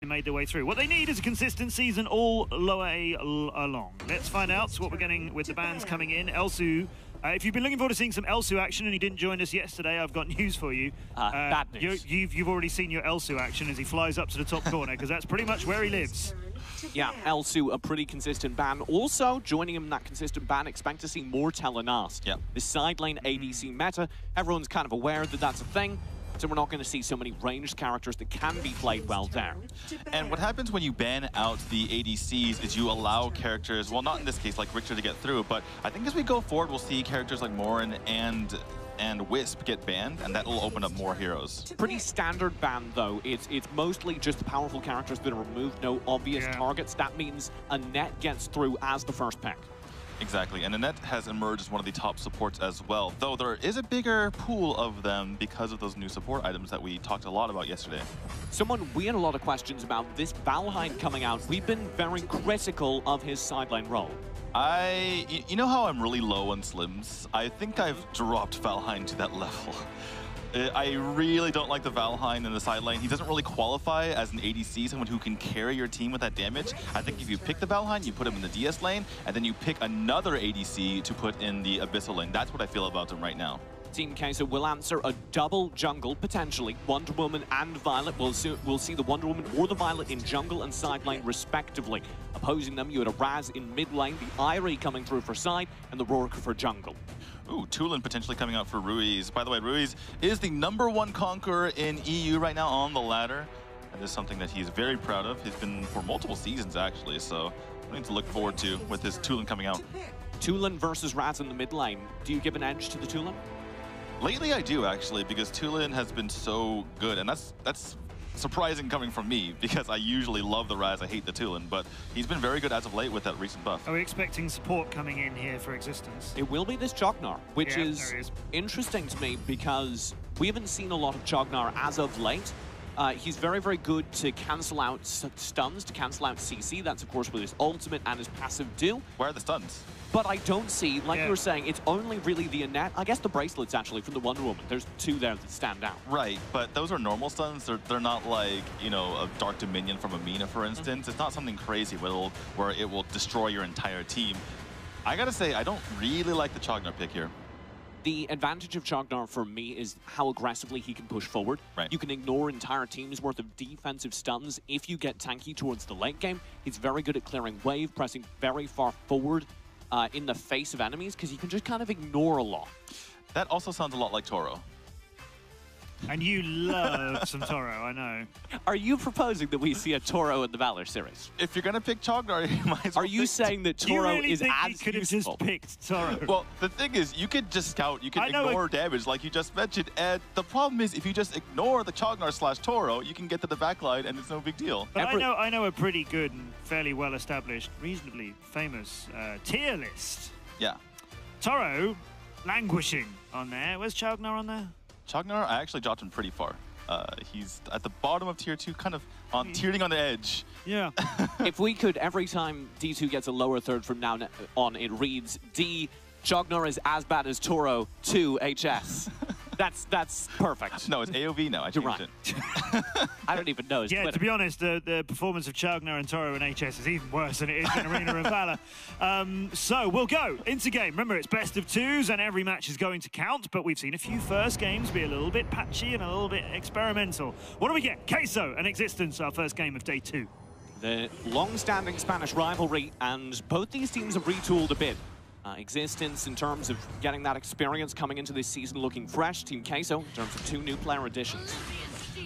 made their way through. What they need is a consistent season all lower A along. Let's find out what we're getting with the bans coming in. Elsu, if you've been looking forward to seeing some Elsu action and you didn't join us yesterday, I've got news for you. Bad news. You've already seen your Elsu action as he flies up to the top corner, because that's pretty much where he lives. Yeah, Elsu, a pretty consistent ban. Also, joining him in that consistent ban, expect to see more Telenast. Yeah. The side lane ADC meta, everyone's kind of aware that that's a thing, so we're not going to see so many ranged characters that can be played well there. And what happens when you ban out the ADCs is you allow characters, well, not in this case like Richter, to get through, but I think as we go forward, we'll see characters like Morin and Wisp get banned, and that will open up more heroes. Pretty standard ban, though. It's mostly just the powerful characters that are removed, no obvious targets. That means a net gets through as the first pick. Exactly, and Annette has emerged as one of the top supports as well, though there is a bigger pool of them because of those new support items that we talked a lot about yesterday. Someone we had a lot of questions about this Valheim coming out. We've been very critical of his sideline role. You know how I'm really low on Slims? I think I've dropped Valheim to that level. I really don't like the Valheim in the side lane. He doesn't really qualify as an ADC, someone who can carry your team with that damage. I think if you pick the Valheim, you put him in the DS lane, and then you pick another ADC to put in the Abyssal lane. That's what I feel about him right now. Team Queso will answer a double jungle, potentially. Wonder Woman and Violet. We'll see the Wonder Woman or the Violet in jungle and side lane, respectively. Opposing them, you had a Raz in mid lane, the Irie coming through for side, and the Rourke for jungle. Ooh, Tulin potentially coming out for Ruiz. By the way, Ruiz is the #1 conqueror in EU right now on the ladder. That is something that he's very proud of. He's been for multiple seasons, actually, so something to look forward to with this Tulin coming out. Tulin versus Raz in the mid lane. Do you give an edge to the Tulin? Lately I do, actually, because Tulin has been so good, and that's surprising coming from me, because I usually love the Raz, I hate the Tulin, but he's been very good as of late with that recent buff. Are we expecting support coming in here for Existence? It will be this Chognar, which is interesting to me because we haven't seen a lot of Chognar as of late. He's very, very good to cancel out stuns, to cancel out CC. That's, of course, what his ultimate and his passive do. Where are the stuns? But I don't see, like you were saying, it's only really the Annette. I guess the bracelets, actually, from the Wonder Woman. There's two there that stand out. Right, but those are normal stuns. They're not like, you know, a Dark Dominion from Amina, for instance. It's not something crazy where it will destroy your entire team. I gotta say, I don't really like the Chognar pick here. The advantage of Chognar for me is how aggressively he can push forward. Right. You can ignore entire teams worth of defensive stuns if you get tanky towards the late game. He's very good at clearing wave, pressing very far forward in the face of enemies, because you can just kind of ignore a lot. That also sounds a lot like Toro. And you love some Toro, I know. Are you proposing that we see a Toro in the Valor series? If you're gonna pick Chognar, you might as well. Are you saying that Toro is as could have just picked Toro? Well, the thing is, you could just scout, you can ignore damage like you just mentioned, and the problem is if you just ignore the Chognar/Toro, you can get to the backline and it's no big deal. But I know a pretty good and fairly well-established, reasonably famous tier list. Yeah. Toro languishing on there. Where's Chognar on there? Chognar, I actually dropped him pretty far. He's at the bottom of tier 2, kind of teetering on the edge. Yeah. If we could, every time D2 gets a lower third from now on, it reads D, Chognar is as bad as Toro 2 HS. That's perfect. No, it's AOV now. I changed it. I don't even know his Twitter. To be honest, the performance of Chognar and Toro in HS is even worse than it is in Arena and Valor. So we'll go into game. Remember, it's best of 2s and every match is going to count, but we've seen a few first games be a little bit patchy and a little bit experimental. What do we get? Queso and Existence, our first game of day 2. The long-standing Spanish rivalry, and both these teams have retooled a bit. Existence in terms of getting that experience coming into this season looking fresh. Team Queso in terms of 2 new player additions.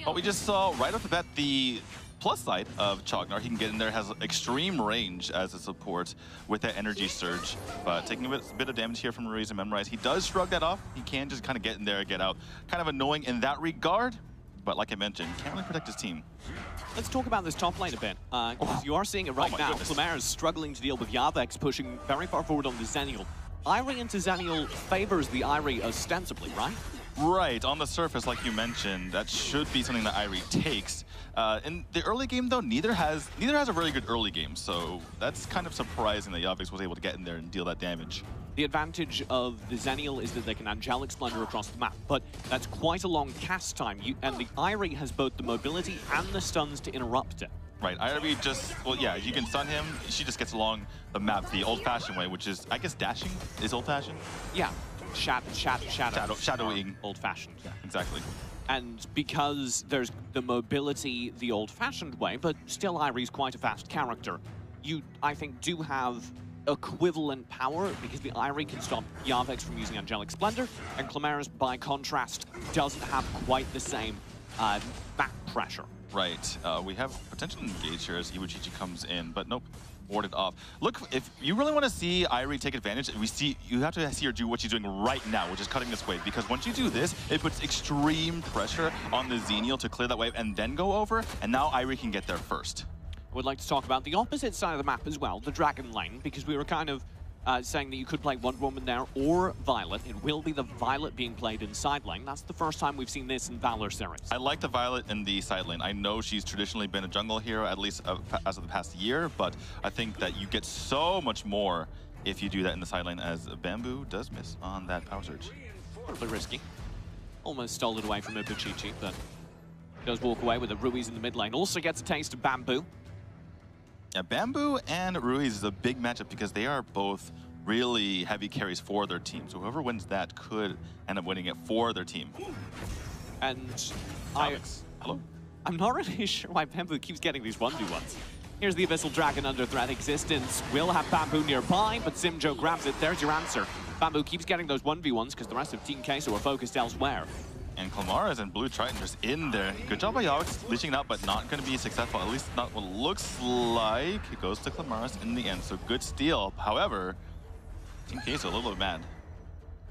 Well, we just saw right off the bat the plus side of Chognar. He can get in there, has extreme range as a support with that energy surge. But taking a bit of damage here from Ruiz and Memorize. He does shrug that off. He can just kind of get in there and get out. Kind of annoying in that regard. But like I mentioned, he can't really protect his team. Let's talk about this top lane a bit. You are seeing it right now. Flamare is struggling to deal with Yavex, pushing very far forward on the Zenial. Irie into Zenial favors the Irie ostensibly, right? Right, on the surface, like you mentioned, that should be something that Irie takes. In the early game, though, neither has a really good early game, so that's kind of surprising that Yavex was able to get in there and deal that damage. The advantage of the Xennial is that they can Angelic Splendor across the map, but that's quite a long cast time, and the Irie has both the mobility and the stuns to interrupt it. Right, Irie just, well, yeah, you can stun him. She just gets along the map the old-fashioned way, which is, I guess, dashing is old-fashioned? Yeah, shadowing. Old-fashioned. Yeah, exactly. And because there's the mobility the old-fashioned way, but still Irie's quite a fast character, you, I think, do have equivalent power because the Irie can stop Yarvex from using Angelic Splendor, and Clemaris, by contrast, doesn't have quite the same map pressure. Right. We have potential engage here as Iwachichi comes in, but nope, warded off. Look, if you really want to see Irie take advantage, you have to see her do what she's doing right now, which is cutting this wave, because once you do this, it puts extreme pressure on the Xennial to clear that wave and then go over, and now Irie can get there first. I would like to talk about the opposite side of the map as well, the Dragon lane, because we were kind of saying that you could play Wonder Woman there or Violet. It will be the Violet being played in side lane. That's the first time we've seen this in Valor series. I like the Violet in the side lane. I know she's traditionally been a jungle hero, at least as of the past year, but I think that you get so much more if you do that in the side lane, as Bamboo does miss on that power surge. A little bit risky. Almost stole it away from Ibuchichi, but does walk away with it. Ruiz in the mid lane also gets a taste of Bamboo. Yeah, Bamboo and Ruiz is a big matchup because they are both really heavy carries for their team. So whoever wins that could end up winning it for their team. And Hello? I'm not really sure why Bamboo keeps getting these 1v1s. Here's the Abyssal Dragon under threat. Existence will have Bamboo nearby, but Simjo grabs it. There's your answer. Bamboo keeps getting those 1v1s because the rest of Team Queso are focused elsewhere. And Clemaris and Blue Triton just in there. Good job by Yoggs, leashing out, but not going to be successful. At least not what it looks like. It goes to Clemaris in the end, so good steal. However, Team Queso a little bit mad.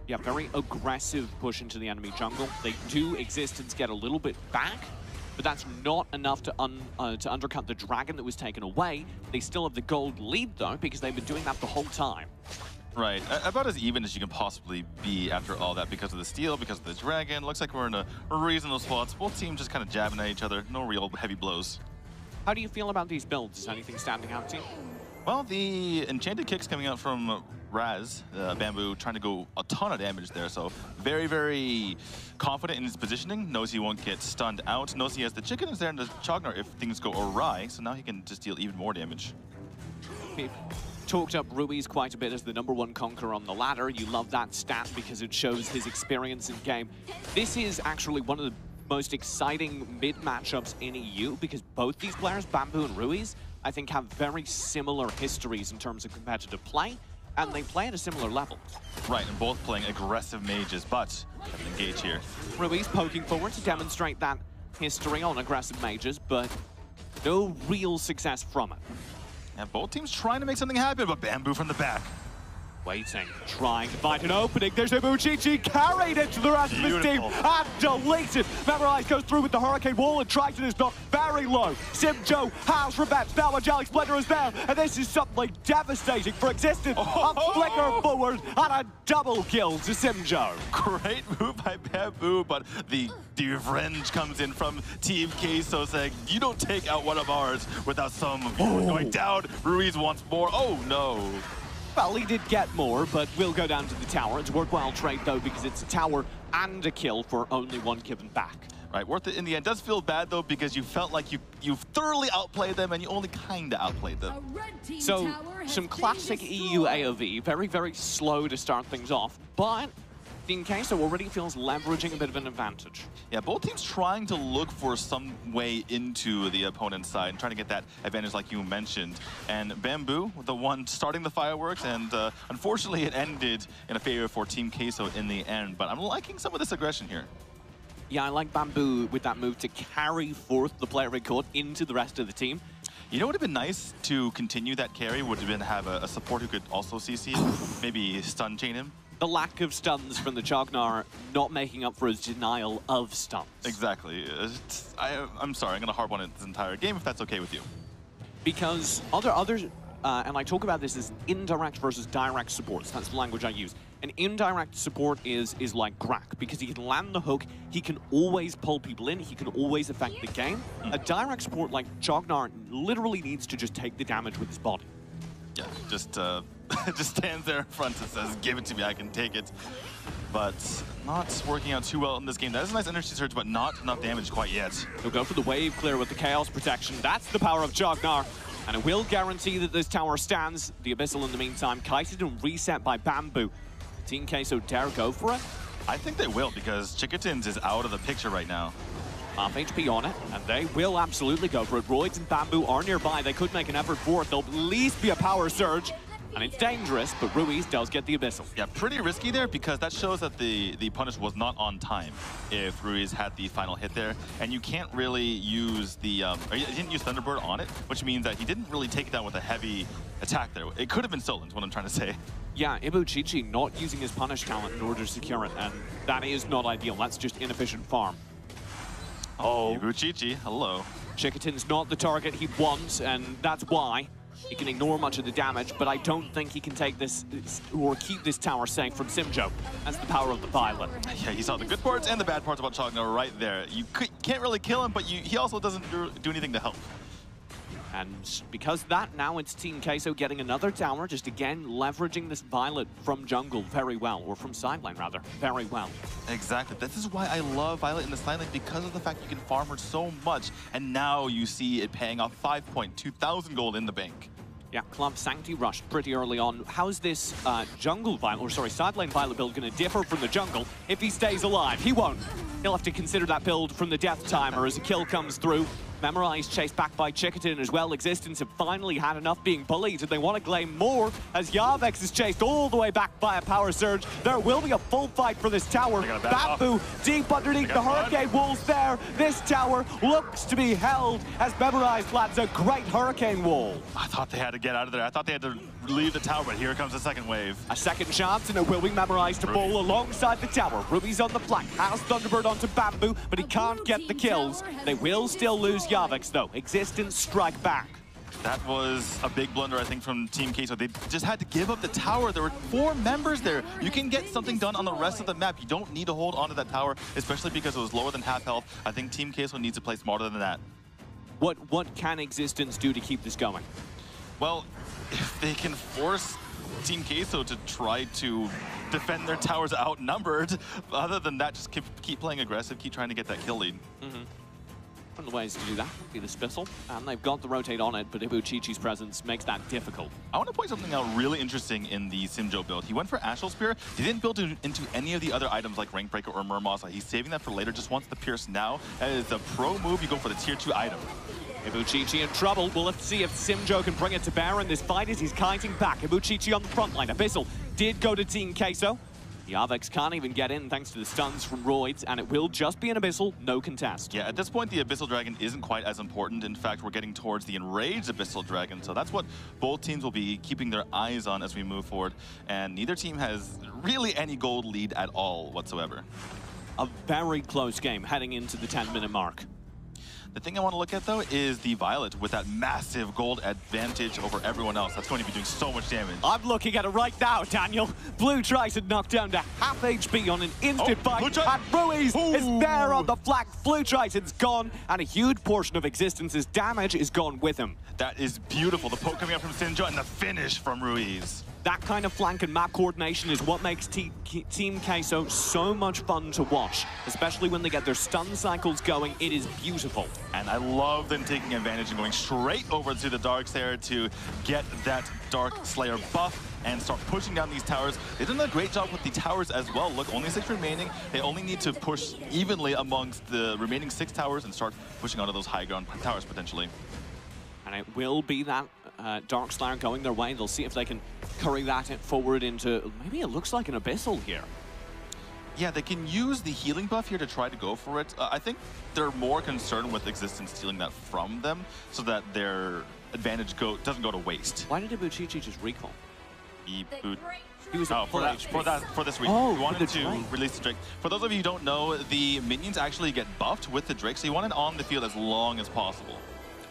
Yeah, very aggressive push into the enemy jungle. They do Existence get a little bit back, but that's not enough to undercut the Dragon that was taken away. They still have the gold lead, though, because they've been doing that the whole time. Right, about as even as you can possibly be after all that because of the steal, because of the Dragon. Looks like we're in a reasonable spot. Both teams just kind of jabbing at each other. No real heavy blows. How do you feel about these builds? Is anything standing out to you? Well, the enchanted kicks coming out from Raz, Bamboo, trying to go a ton of damage there. So very, very confident in his positioning. Knows he won't get stunned out. Knows he has the chicken is there in the Chognar if things go awry. So now he can just deal even more damage. Talked up Ruiz quite a bit as the #1 conqueror on the ladder. You love that stat because it shows his experience in game. This is actually one of the most exciting mid matchups in EU because both these players, Bamboo and Ruiz, I think have very similar histories in terms of competitive play, and they play at a similar level. Right, and both playing aggressive mages, but have an engage here. Ruiz poking forward to demonstrate that history on aggressive mages, but no real success from it. And both teams trying to make something happen, but Bamboo from the back. Waiting, trying to find an opening. There's Ibuchichi carried into the rest of his team and deleted. Memorize goes through with the Hurricane Wall and Triton is knocked very low. Simjo has revenge. Now Angelic Splendor is there, and this is something devastating for Existence. A flicker forward and a double kill to Simjo. Great move by Bamboo, but the revenge comes in from Team Queso saying, you don't take out one of ours without some of yours going down. Ruiz wants more. Oh no. Well, he did get more, but will go down to the tower. It's a worthwhile trade, though, because it's a tower and a kill for only one given back. Right, worth it in the end. Does feel bad, though, because you felt like you thoroughly outplayed them, and you only kind of outplayed them. So, some classic EU AOV. Very, very slow to start things off, but Team Queso already feels leveraging a bit of an advantage. Yeah, both teams trying to look for some way into the opponent's side and trying to get that advantage like you mentioned. And Bamboo, the one starting the fireworks, and unfortunately it ended in a favor for Team Queso in the end. But I'm liking some of this aggression here. Yeah, I like Bamboo with that move to carry forth the player record into the rest of the team. You know what would have been nice to continue that carry would have been have a support who could also CC, maybe stun chain him. The lack of stuns from the Chognar not making up for his denial of stuns. Exactly. I'm sorry, I'm going to harp on it this entire game if that's okay with you. Because others, and I talk about this as indirect versus direct supports. That's the language I use. An indirect support is like Grak, because he can land the hook, he can always pull people in, he can always affect the game. A direct support like Chognar literally needs to just take the damage with his body. Yeah, just just stands there in front and says, give it to me, I can take it. But not working out too well in this game. That is a nice energy surge, but not enough damage quite yet. He'll go for the wave clear with the Chaos Protection. That's the power of Jognar. And it will guarantee that this tower stands. The Abyssal in the meantime, kited and reset by Bamboo. Team Queso dare go for it? I think they will, because Chicketins is out of the picture right now. Half HP on it, and they will absolutely go for it. Roids and Bamboo are nearby. They could make an effort for it. There'll at least be a power surge. And it's dangerous, but Ruiz does get the Abyssal. Yeah, pretty risky there, because that shows that the punish was not on time if Ruiz had the final hit there. And you can't really use the... he didn't use Thunderbird on it, which means that he didn't really take it down with a heavy attack there. It could have been stolen, is what I'm trying to say. Yeah, Ibuchichi not using his punish talent in order to secure it, and that is not ideal. That's just inefficient farm. Oh. Ibuchichi, hello. Chicketin's not the target he wants, and that's why. He can ignore much of the damage, but I don't think he can take this or keep this tower safe from Simjo. That's the power of the Violet. Yeah, he saw the good parts and the bad parts about Jognar right there. You can't really kill him, but he also doesn't do anything to help. And because of that, now it's Team Queso getting another tower, just again leveraging this Violet from jungle very well, or from side lane rather, very well. Exactly. This is why I love Violet in the side lane, because of the fact you can farm her so much, and now you see it paying off 5,200 gold in the bank. Yeah, Club Sancti rushed pretty early on. How's this jungle Violet, or sorry, side lane Violet build going to differ from the jungle if he stays alive? He won't. He'll have to consider that build from the death timer as a kill comes through. Memorize chased back by Chicketin as well. Existence have finally had enough being bullied, and they want to claim more as Yavex is chased all the way back by a power surge. There will be a full fight for this tower. Bamboo deep underneath the hurricane walls there. This tower looks to be held as Memorize lands a great hurricane wall. I thought they had to get out of there. I thought they had to leave the tower, but here comes the second wave. A second chance, and it will be Memorized to bowl alongside the tower. Ruby's on the flank, has Thunderbird onto Bamboo, but he can't get the kills. They will still lose Yavex though. Existence strike back. That was a big blunder, I think, from Team Queso. They just had to give up the tower. There were 4 members there. You can get something done on the rest of the map. You don't need to hold onto that tower, especially because it was lower than half health. I think Team Queso needs to play smarter than that. What can Existence do to keep this going? Well, if they can force Team Queso to try to defend their towers outnumbered, other than that, just keep playing aggressive, keep trying to get that kill lead. One of the ways to do that would be the Spissel, and they've got the rotate on it, but Ibuchichi's presence makes that difficult. I want to point something out really interesting in the Simjo build. He went for Ashel Spear. He didn't build it into any of the other items like Rank Breaker or Murmosa. He's saving that for later, just wants the Pierce now. That is a pro move. You go for the tier 2 item. Ibuchichi in trouble. We'll have to see if Simjo can bring it to bear in this fight as he's kiting back. Ibuchichi on the front line. Abyssal did go to Team Queso. Yavex can't even get in thanks to the stuns from Roids, and it will just be an Abyssal, no contest. Yeah, at this point, the Abyssal Dragon isn't quite as important. In fact, we're getting towards the Enraged Abyssal Dragon, so that's what both teams will be keeping their eyes on as we move forward, and neither team has really any gold lead at all whatsoever. A very close game heading into the 10-minute mark. The thing I want to look at, though, is the Violet with that massive gold advantage over everyone else. That's going to be doing so much damage. I'm looking at it right now, Daniel. Blue tries to knock down to half HP on an instant fight, and Ruiz is there on the flank. Blue Triton's gone, and a huge portion of Existence's damage is gone with him. That is beautiful. The poke coming up from Sinjo and the finish from Ruiz. That kind of flank and map coordination is what makes Team Queso so much fun to watch, especially when they get their stun cycles going. It is beautiful. And I love them taking advantage and going straight over to the Darkslayer to get that Darkslayer buff and start pushing down these towers. They've done a great job with the towers as well. Look, only 6 remaining. They only need to push evenly amongst the remaining 6 towers and start pushing onto those high ground towers potentially. And it will be that Darkslayer going their way. They'll see if they can curry that forward into, maybe it looks like an Abyssal here. Yeah, they can use the healing buff here to try to go for it. I think they're more concerned with Existence stealing that from them so that their advantage doesn't go to waste. Why did Ibuchichi just recall? He was for this reason. Oh, he wanted to release the Drake. For those of you who don't know, the minions actually get buffed with the Drake, so you want it on the field as long as possible.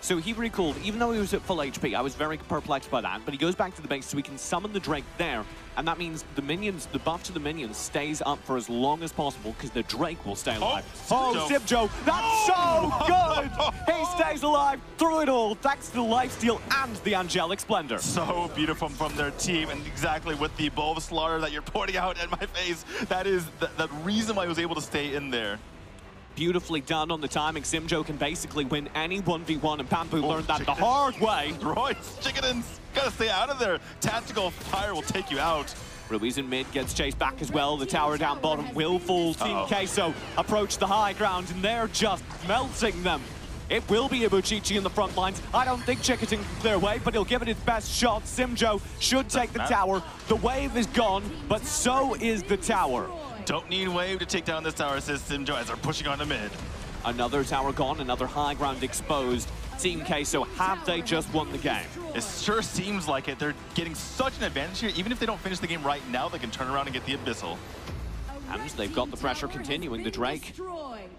So he recalled, even though he was at full HP, I was very perplexed by that, but he goes back to the base so he can summon the Drake there, and that means the minions, the buff to the minions stays up for as long as possible because the Drake will stay alive. Simjo, that's so good! He stays alive through it all, thanks to the lifesteal and the angelic splendor. So beautiful from their team, and exactly with the bow of slaughter that you're pointing out at my face, that is the reason why he was able to stay in there. Beautifully done on the timing. Simjo can basically win any 1v1, and Pampu learned that the hard way. Royce, Chickenins, gotta stay out of there. Tactical fire will take you out. Ruiz in mid gets chased back as well. The tower down bottom will fall. Team Queso approach the high ground, and they're just melting them. It will be Ibuchichi in the front lines. I don't think Chicketing can clear away, but he'll give it his best shot. Simjo should take the tower. The wave is gone, but so is the tower. Don't need wave to take down this tower, says Simjo, as they're pushing on to mid. Another tower gone, another high ground exposed. Team Queso, have they just won the game? It sure seems like it. They're getting such an advantage here. Even if they don't finish the game right now, they can turn around and get the Abyssal. And they've got the pressure continuing. The Drake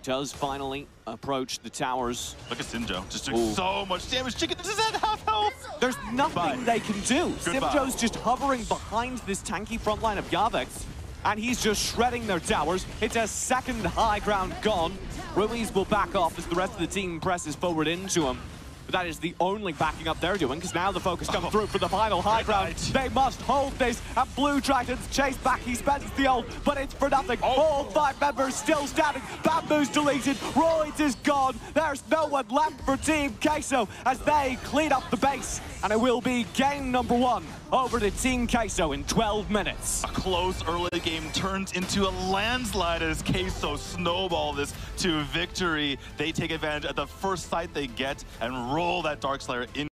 does finally approach the towers. Look at Simjo, just doing so much damage. Chicken does that half health? There's nothing they can do. Goodbye. Simjo's just hovering behind this tanky front line of Yavex, and he's just shredding their towers. It's a second high ground gone. Ruiz will back off as the rest of the team presses forward into him. But that is the only backing up they're doing, because now the focus comes through for the final high ground. They must hold this, and Blue Dragons chase back. He spends the ult, but it's for nothing. All 5 members still standing. Bamboo's deleted. Roids is gone. There's no one left for Team Queso as they clean up the base. And it will be game number 1 over to Team Queso in 12 minutes. A close early game turns into a landslide as Queso snowball this to victory. They take advantage of the first sight they get and roll that Dark Slayer in.